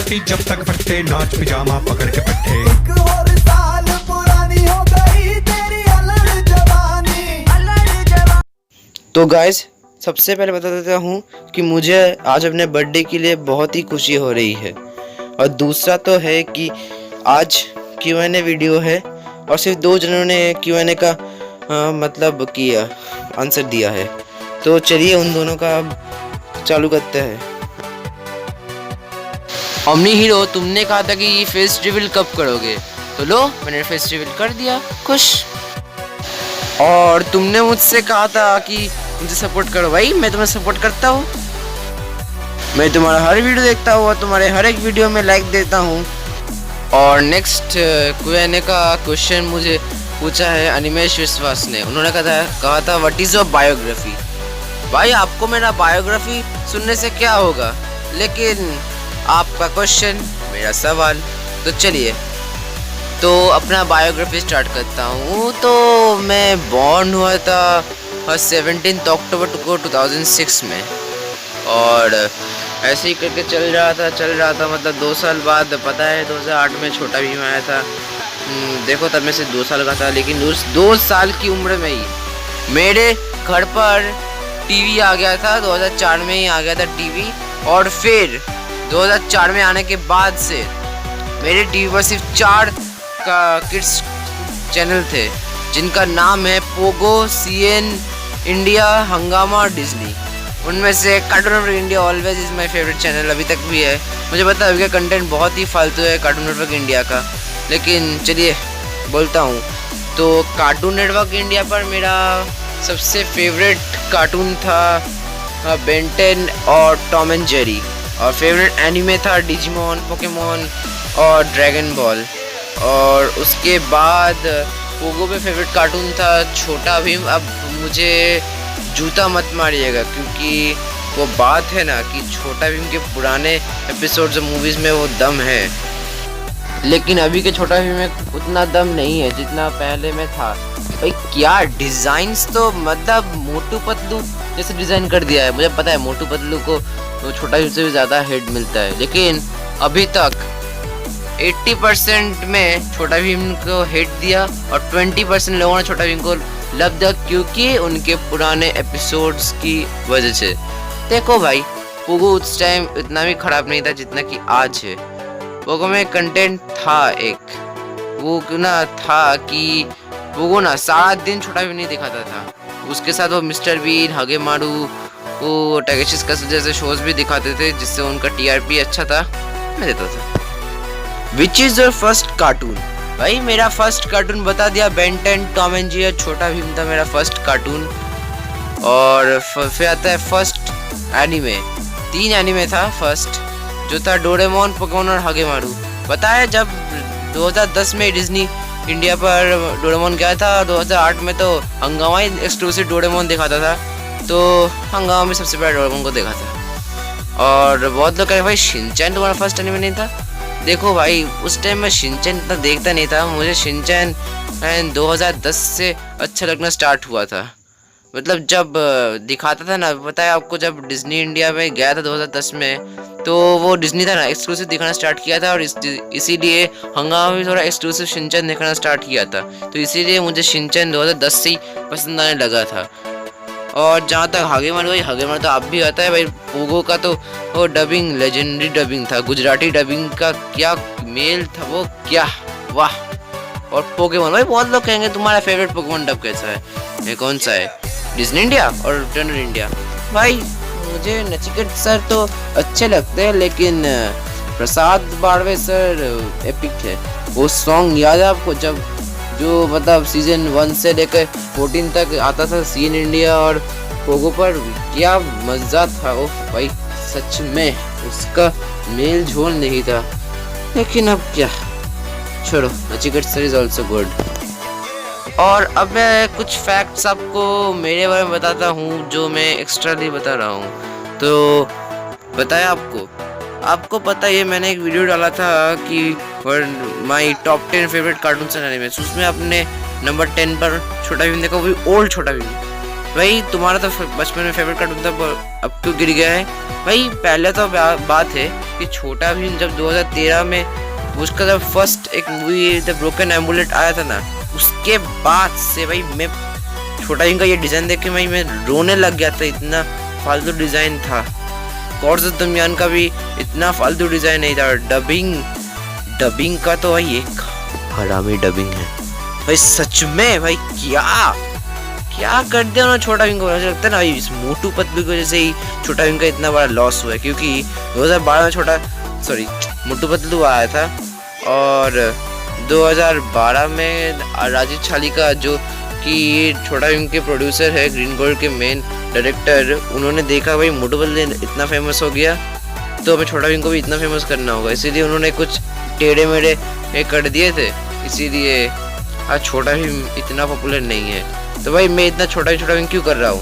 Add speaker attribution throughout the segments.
Speaker 1: फटी जब तक फटे नाच पिजामा पकड़ के पट्टे।
Speaker 2: एक और साल पुरानी हो गई तेरी अलड़ जवानी।
Speaker 3: तो गाइस सबसे पहले बता देता हूँ कि मुझे आज अपने बर्थडे के लिए बहुत ही खुशी हो रही है, और दूसरा तो है कि आज Q&A वीडियो है और सिर्फ 2 जनों ने Q&A का मतलब कि आंसर दिया है। तो चलिए उन दोनों का अब चालू करते हैं। ओमनी हीरो, तुमने कहा था कि फेस रिवील कब करोगे, तो लो मैंने फेस रिवील कर दिया, खुश। और तुमने मुझसे कहा था कि मुझे सपोर्ट करो, भाई मैं तुम्हें सपोर्ट करता हूँ। मैं तुम्हारा हर वीडियो देखता हूँ और तुम्हारे हर एक वीडियो में लाइक देता हूँ। और नेक्स्ट Q&A का क्वेश्चन मुझे पूछा है अनिमेश विश्वास ने। उन्होंने कहा था व्हाट इज़ योर बायोग्राफी। भाई आपको मेरा बायोग्राफी सुनने से क्या होगा, लेकिन आपका क्वेश्चन मेरा सवाल। तो चलिए तो अपना बायोग्राफी स्टार्ट करता हूँ। तो मैं बॉर्न हुआ था 17 अक्टूबर को 2006 में, और ऐसे ही करके चल रहा था मतलब 2 साल बाद पता है 2008 में छोटा भीम आया था। देखो तब मैं से 2 साल का था, लेकिन उस 2 साल की उम्र में ही मेरे घर पर टीवी आ गया था। 2004 में ही आ गया था टीवी, और फिर 2004 में आने के बाद से मेरे टीवी पर सिर्फ 4 का किड्स चैनल थे, जिनका नाम है पोगो, सीएन इंडिया, हंगामा, डिज्नी। उनमें से cartoon network India always is my favourite channel, अभी तक भी है। मुझे पता है अभी का कंटेंट बहुत ही फालतू है कार्टून नेटवर्क इंडिया का, लेकिन चलिए बोलता हूँ। तो कार्टून नेटवर्क इंडिया पर मेरा सबसे फेवरेट कार्टून था बेन 10 और टॉम एंड जेरी, और फेवरेट एनिमे था डिजिमोन, पोकेमोन और ड्रैगन बॉल। और उसके बाद पोगो पे फेवरेट कार्टून था छोटा भीम। अब मुझे जूता मत मारिएगा, क्योंकि वो बात है ना कि छोटा भीम के पुराने एपिसोड्स और मूवीज़ में वो दम है, लेकिन अभी के छोटा भीम में उतना दम नहीं है जितना पहले में था। भाई क्या डिज़ाइंस, तो मतलब मोटू पतलू जैसे डिज़ाइन कर दिया है। मुझे पता है मोटू पतलू को छोटा भीम से भी ज़्यादा हेट मिलता है, लेकिन अभी तक 80% में छोटा भीम को हेट दिया और 20% लोगों ने छोटा भीम को लव दिया, क्योंकि उनके पुराने एपिसोड्स की वजह से। देखो भाई पोगो उस टाइम इतना भी ख़राब नहीं था जितना कि आज है। पोगो में कंटेंट था एक, वो ना था कि पोगो ना सारा दिन छोटा भीम नहीं दिखाता था, उसके साथ वो मिस्टर बीन, हगे मारू, वो टैकेशिस का जैसे शोज भी दिखाते थे, जिससे उनका TRP अच्छा था, मैं देता था। Which is your first cartoon. भाई मेरा फर्स्ट कार्टून बता दिया, बेन 10, टॉम एंड जेरी, छोटा भीम था मेरा फर्स्ट कार्टून। और फिर आता है फर्स्ट एनिमे। 3 एनिमे था फर्स्ट, जो था डोरेमोन, पोकेमोन और हगे मारू। पता है जब 2010 में डिज्नी इंडिया पर डोरेमोन गया था, 2008 में तो हंगामा एक्सक्लूसिव डोरेमोन दिखाता था, तो हंगामा में सबसे पहले डोरेमोन को देखा था। और बहुत लोग कह रहे भाई शिनचैन तुम्हारा फर्स्ट एनिमे नहीं था। देखो भाई उस टाइम मैं शिनचैन इतना देखता नहीं था, मुझे शिनचैन 2010 से अच्छा लगना स्टार्ट हुआ था। मतलब जब दिखाता था ना, पता है आपको, जब डिज्नी इंडिया में गया था 2010 में, तो वो डिज्नी था ना एक्सक्लूसिव दिखाना स्टार्ट किया था, और इसीलिए हंगामा में थोड़ा एक्सक्लूसिव शिनचैन दिखाना स्टार्ट किया था, तो इसीलिए मुझे शिनचैन 2010 से ही पसंद आने लगा था। और जहाँ तक हगे मारू, भाई हगे मारू तो आप भी आता है भाई। पोगो का तो वो डबिंग लेजेंडरी डबिंग था, गुजराती डबिंग का क्या मेल था वो, क्या वाह। और पोकेमोन, भाई बहुत लोग कहेंगे तुम्हारा फेवरेट पोकेमोन डब कैसा है, ये कौन सा है, डिज्नी इंडिया और टर्नर इंडिया। भाई मुझे नचिकेत सर तो अच्छे लगते हैं, लेकिन प्रसाद बाड़वे सर एपिक है। वो सॉन्ग याद है आपको, जब जो मतलब सीजन 1 से लेकर 14 तक आता था सीएन इंडिया और पोगो पर, क्या मज़ा था। ओह भाई सच में उसका मेल झोल नहीं था, लेकिन अब क्या, छोड़ो, Nachiket sir is also good. और अब मैं कुछ फैक्ट्स आपको मेरे बारे में बताता हूँ, जो मैं एक्स्ट्रा नहीं बता रहा हूँ। तो बताया आपको पता है, मैंने एक वीडियो डाला था कि my top 10 favourite cartoons and animes, उसमें अपने नंबर 10 पर छोटा भीम देखा, वो भी ओल्ड छोटा भीम। भाई तुम्हारा तो बचपन में फेवरेट कार्टून था, अब क्यों गिर गया है। भाई पहले तो बात है कि छोटा भीम जब 2013 में उसका जब फर्स्ट एक मूवी द ब्रोकन एम्बुलेट आया था ना, उसके बाद से भाई मैं छोटा भीम का ये डिज़ाइन देख के भाई मैं रोने लग गया था, इतना फालतू डिज़ाइन था। गॉड्स ऑफ दरमियान का भी इतना फालतू डिज़ाइन नहीं था। डबिंग का तो भाई एक हरामी डबिंग है भाई, सच में भाई क्या कर दिया उन्होंने छोटा भीम को। मुझे लगता है ना भाई इस मोटू पतलू की वजह से ही छोटा भीम का इतना बड़ा लॉस हुआ है, क्योंकि 2012 में मोटू पतलू आया था और 2012 में राजीव छालिका जो कि छोटा भीम के प्रोड्यूसर है, ग्रीन गोल्ड के मेन डायरेक्टर, उन्होंने देखा भाई मोटू पतलू इतना फेमस हो गया तो हमें छोटा भीम को भी इतना फेमस करना होगा, इसीलिए उन्होंने कुछ टेढ़े मेढ़े कर दिए थे, इसीलिए आज छोटा भीम इतना पॉपुलर नहीं है। तो भाई मैं इतना छोटा भीम क्यों कर रहा हूँ।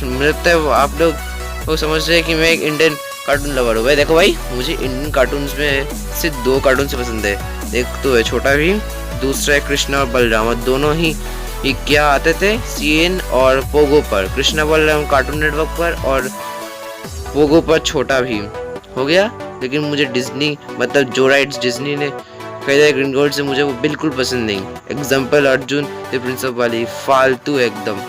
Speaker 3: मुझे लगता है आप लोग वो समझ रहे हैं कि मैं एक इंडियन कार्टून लवर हूँ। भाई देखो भाई, मुझे इंडियन कार्टून्स में सिर्फ 2 कार्टून से पसंद है, एक तो है छोटा भीम, दूसरा है कृष्णा और बलराम। दोनों ही क्या आते थे सीएन और पोगो पर, कृष्णा बलराम कार्टून नेटवर्क पर और पोगो पर छोटा भीम हो गया। लेकिन मुझे डिज्नी मतलब जो राइट्स डिज्नी ने खरीदा ग्रीन गोल्ड से, मुझे वो बिल्कुल पसंद नहीं। Example Arjun the prince of Bali, फालतू एकदम।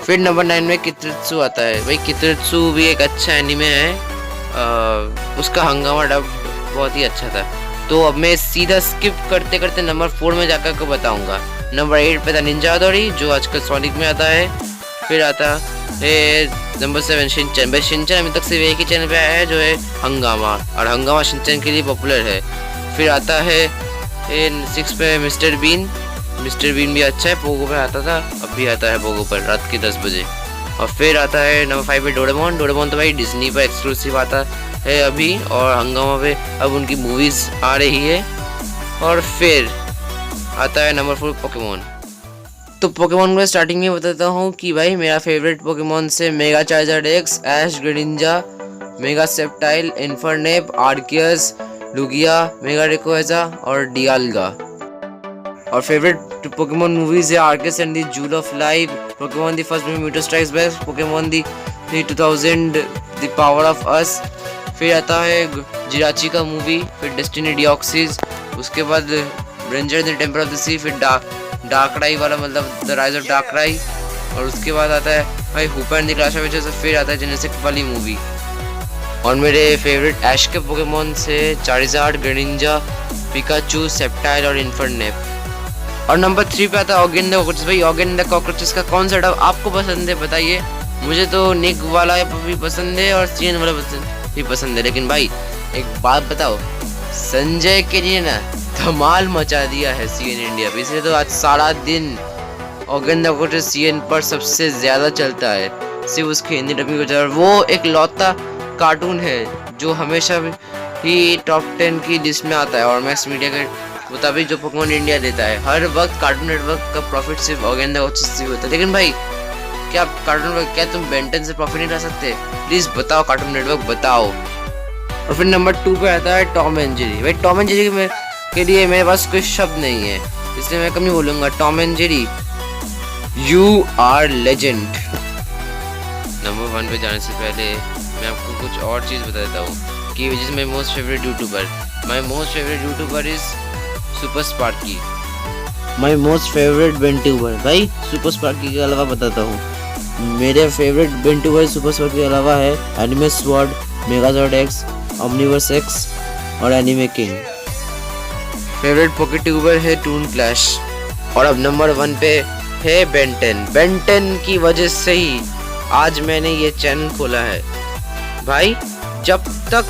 Speaker 3: फिर नंबर 9 में कित्रित्सु आता है। भाई कित्रित्सु भी एक अच्छा एनिमे है, उसका हंगामा डब बहुत ही अच्छा था। तो अब मैं सीधा स्किप करते करते नंबर 4 में जाकर को बताऊंगा। नंबर 8 पे था निंजा हथौड़ी जो आजकल सोनिक में आता है। फिर आता है नंबर 7 शिनचैन। भाई शिनचैन अभी तक सिर्फ एक ही चैनल पे आया है जो है हंगामा, और हंगामा शिनचैन के लिए पॉपुलर है। फिर आता है 6 पे मिस्टर बीन भी अच्छा है, पोगो पे आता था, अब भी आता है पोगो पर रात के 10 बजे। और फिर आता है नंबर 5 पे डोरेमोन तो भाई डिज्नी पर एक्सक्लूसिव आता है अभी, और हंगामा पे अब उनकी मूवीज आ रही है। और फिर आता है नंबर 4 पोकेमोन। तो पोकेमोन में स्टार्टिंग में बताता हूँ कि भाई मेरा फेवरेट पोकेमोन से mega Charizard X, Ash Greninja, mega Sceptile, Infernape, Arceus, Lugia, mega Rayquaza और डियालगा। और फेवरेट पोकेमोन मूवीज है Arceus and the jewel of life, Pokemon the first movie Mewtwo strikes back, Pokemon the 2000 the power of us. फिर आता है जिराची का movie, फिर destiny Deoxys, उसके बाद ranger the temple of the sea, फिर Darkrai वाला मतलब द राइज ऑफ डार्कराई, और उसके बाद आता है भाई Hooper and the clash of witches. फिर आता है जेनेसिक वाली मूवी। और मेरे फेवरेट ऐश के पोकेमोन से चारिजार्ड, ग्रेनिंजा, पिकाचू, सेप्टाइल और इन्फरनेप। और नंबर 3 पे आता है ऑर्गेन द कॉकरोचेस। भाई ऑर्गेन द कॉकरोचेस का कौन सा डब आपको पसंद है बताइए। मुझे तो निक वाला भी पसंद है और सीएन वाला भी पसंद है, लेकिन भाई एक बात बताओ, संजय के लिए ना धमाल मचा दिया है सीएन इंडिया पे, इसलिए तो आज सारा दिन ऑर्गेन द कॉकरोचेस सीएन पर सबसे ज्यादा चलता है, सिर्फ उसकी हिंदी डबिंग की वजह से। वो एक लौता कार्टून है जो हमेशा ही टॉप 10 की लिस्ट में आता है, और मैक्स मीडिया के मुताबिक जो पोकेमोन इंडिया देता है हर वक्त कार्टून नेटवर्क का प्रॉफिट सिर्फ ऑर्गेन द कॉकरोचेस से होता है। लेकिन भाई क्या कार्टून नेटवर्क, क्या तुम बेंटन से प्रॉफिट नहीं ला सकते? प्लीज बताओ कार्टून नेटवर्क, बताओ। और फिर नंबर 2 पे आता है टॉम एंड जेरी। भाई टॉम एंड जेरी के लिए मेरे पास कोई शब्द नहीं है, इसलिए मैं कम ही बोलूंगा। Tom and Jerry you are legend. Number 1 पे जाने से पहले मैं आपको कुछ और चीज़ बता देता हूँ कि which is my most favourite YouTuber. My most favourite YouTuber is Super Sparky. My most favourite Bentuber. भाई सुपर स्पार्की के अलावा बताता हूँ, मेरे फेवरेट बेंट्यूबर सुपर स्पार्की के अलावा है anime sword, Megazord X, Omniverse X और एनिमे किंग। फेवरेट पॉकेट्यूबर है टून क्लैश। और अब नंबर 1 पे है बेंटन। बेंटन की वजह से ही आज मैंने ये चैनल खोला है। भाई जब तक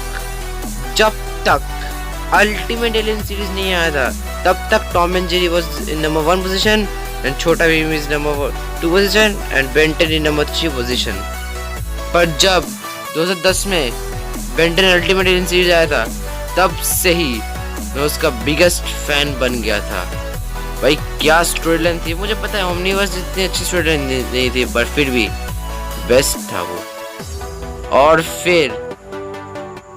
Speaker 3: अल्टीमेट एलियन सीरीज नहीं आया था तब तक Tom and Jerry was in number 1 position and Chhota Bheem is number 2 position and Ben ten in number 3 position. पर जब 2010 में बेंटन अल्टीमेट एलियन सीरीज आया था तब से ही मैं उसका बिगेस्ट फैन बन गया था। भाई क्या स्टोरी लाइन थी, मुझे पता है ओमनीवर्स जितनी अच्छी स्टोरी लाइन नहीं थी, पर फिर भी बेस्ट था वो। और फिर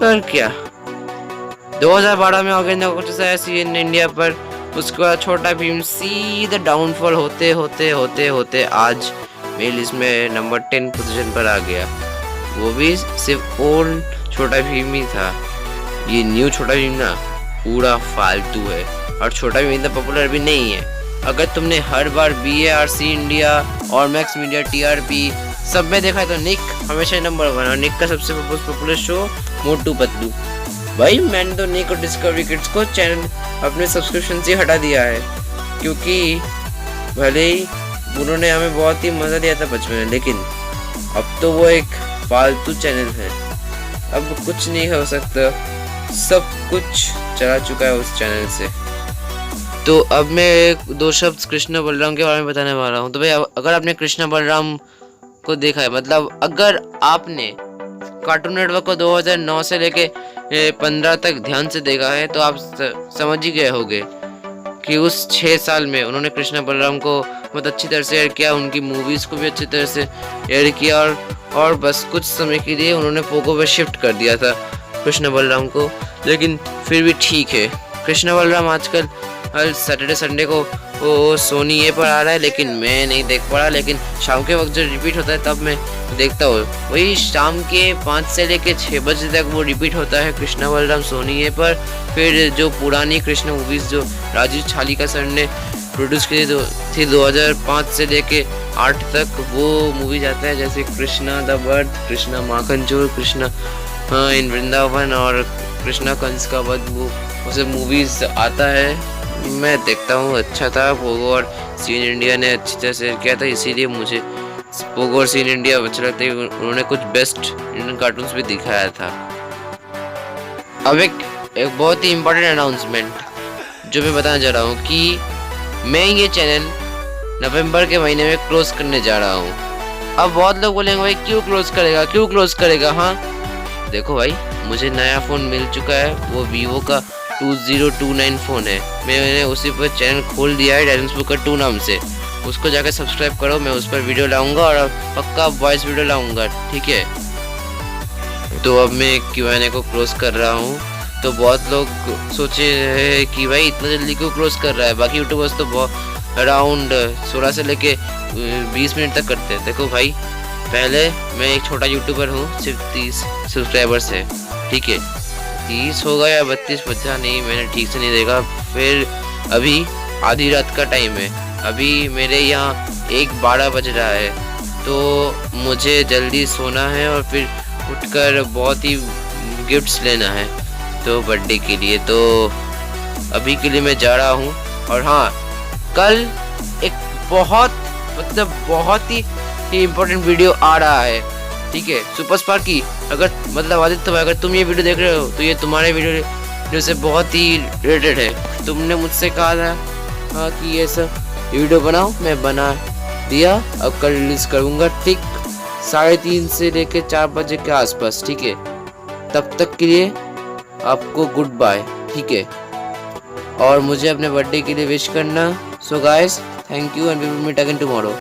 Speaker 3: पर क्या 2012 में ऑर्गेन द कॉकरोचेस आया सीएन इंडिया पर, उसके बाद छोटा भीम सीधा डाउनफॉल होते होते आज मेरी लिस्ट में नंबर 10 पोजीशन पर आ गया। वो भी सिर्फ ओल्ड छोटा भीम ही था, ये न्यू छोटा भीम ना पूरा फालतू है और छोटा भीम इतना पॉपुलर भी नहीं है। अगर तुमने हर बार BARC इंडिया और मैक्स मीडिया TRP सब में देखा है तो निक हमेशा नंबर 1 और निक का सबसे पॉपुलर शो मोटू पतलू। भाई मैंने तो निक और डिस्कवरी किड्स को चैनल अपने सब्सक्रिप्शन से हटा दिया है, क्योंकि भले ही उन्होंने हमें बहुत ही मज़ा दिया था बचपन में, लेकिन अब तो वो एक फालतू चैनल है। अब कुछ नहीं हो सकता, सब कुछ चला चुका है उस चैनल से। तो अब मैं 2 शब्द कृष्णा बलराम के बारे में बताने वाला हूँ। तो भाई अगर आपने कृष्णा बलराम को देखा है, मतलब अगर आपने कार्टून नेटवर्क को 2009 से लेके 15 तक ध्यान से देखा है तो आप समझ ही गए होंगे कि उस 6 साल में उन्होंने कृष्णा बलराम को बहुत अच्छी तरह से एयर किया, उनकी मूवीज़ को भी अच्छी तरह से एयर किया और बस कुछ समय के लिए उन्होंने पोगो पे शिफ्ट कर दिया था कृष्णा बलराम को। लेकिन फिर भी ठीक है, कृष्णा बलराम आजकल हर सैटरडे संडे को वो सोनी ये पर आ रहा है, लेकिन मैं नहीं देख पा रहा। लेकिन शाम के वक्त जो रिपीट होता है तब मैं देखता हूँ। वही शाम के 5 से लेके 6 बजे तक वो रिपीट होता है कृष्णा बलराम सोनी ये पर। फिर जो पुरानी कृष्णा मूवीज़ जो राजीव छालिका सर ने प्रोड्यूस की थी 2005 से लेके 8 तक, वो मूवी जाता है, जैसे कृष्णा द बर्थ, कृष्णा माखन चोर, कृष्णा इन वृंदावन और कृष्णा कंस का वध, वो सब मूवीज़ आता है। मैं देखता हूँ, अच्छा था। पोगो और सीन इंडिया ने अच्छी तरह से किया था, इसीलिए मुझे पोगो और सीन इंडिया अच्छा लगता है। उन्होंने कुछ बेस्ट इंडियन कार्टून्स भी दिखाया था। अब एक बहुत ही इम्पोर्टेंट अनाउंसमेंट जो मैं बताना चाह रहा हूँ कि मैं ये चैनल नवंबर के महीने में क्लोज करने जा रहा हूँ। अब बहुत लोग बोलेंगे भाई क्यों क्लोज करेगा। हाँ देखो भाई, मुझे नया फ़ोन मिल चुका है, वो वीवो का 2029 फ़ोन है। मैंने उसी पर चैनल खोल दिया है डायनेमिक्स 2 नाम से, उसको जाकर सब्सक्राइब करो। मैं उस पर वीडियो लाऊंगा और पक्का वॉइस वीडियो लाऊंगा, ठीक है। तो अब मैं Q&A को क्लोज कर रहा हूँ। तो बहुत लोग सोचे हैं कि भाई इतना जल्दी क्यों क्लोज कर रहा है, बाकी यूट्यूबर्स तो बहुत अराउंड 16 से लेके 20 मिनट तक करते हैं। देखो भाई, पहले मैं एक छोटा यूट्यूबर हूँ, सिर्फ 30 सब्सक्राइबर्स है, ठीक है। 30 होगा या 32 पता नहीं, मैंने ठीक से नहीं देखा। फिर अभी आधी रात का टाइम है, अभी मेरे यहाँ 1:12 बज रहा है, तो मुझे जल्दी सोना है और फिर उठकर बहुत ही गिफ्ट्स लेना है तो बर्थडे के लिए। तो अभी के लिए मैं जा रहा हूँ। और हाँ, कल एक बहुत ही इम्पोर्टेंट वीडियो आ रहा है, ठीक है, सुपर स्पार्क की। अगर मतलब आदित्य भाई, अगर तुम ये वीडियो देख रहे हो तो ये तुम्हारे वीडियो से बहुत ही रिलेटेड है। तुमने मुझसे कहा था हाँ कि ये सब वीडियो बनाओ, मैं बना दिया। अब कल रिलीज करूँगा ठीक 3:30 से लेके 4 बजे के आसपास, ठीक है। तब तक के लिए आपको गुड बाय, ठीक है। और मुझे अपने बर्थडे के लिए विश करना। So guys, thank you and we will meet again tomorrow.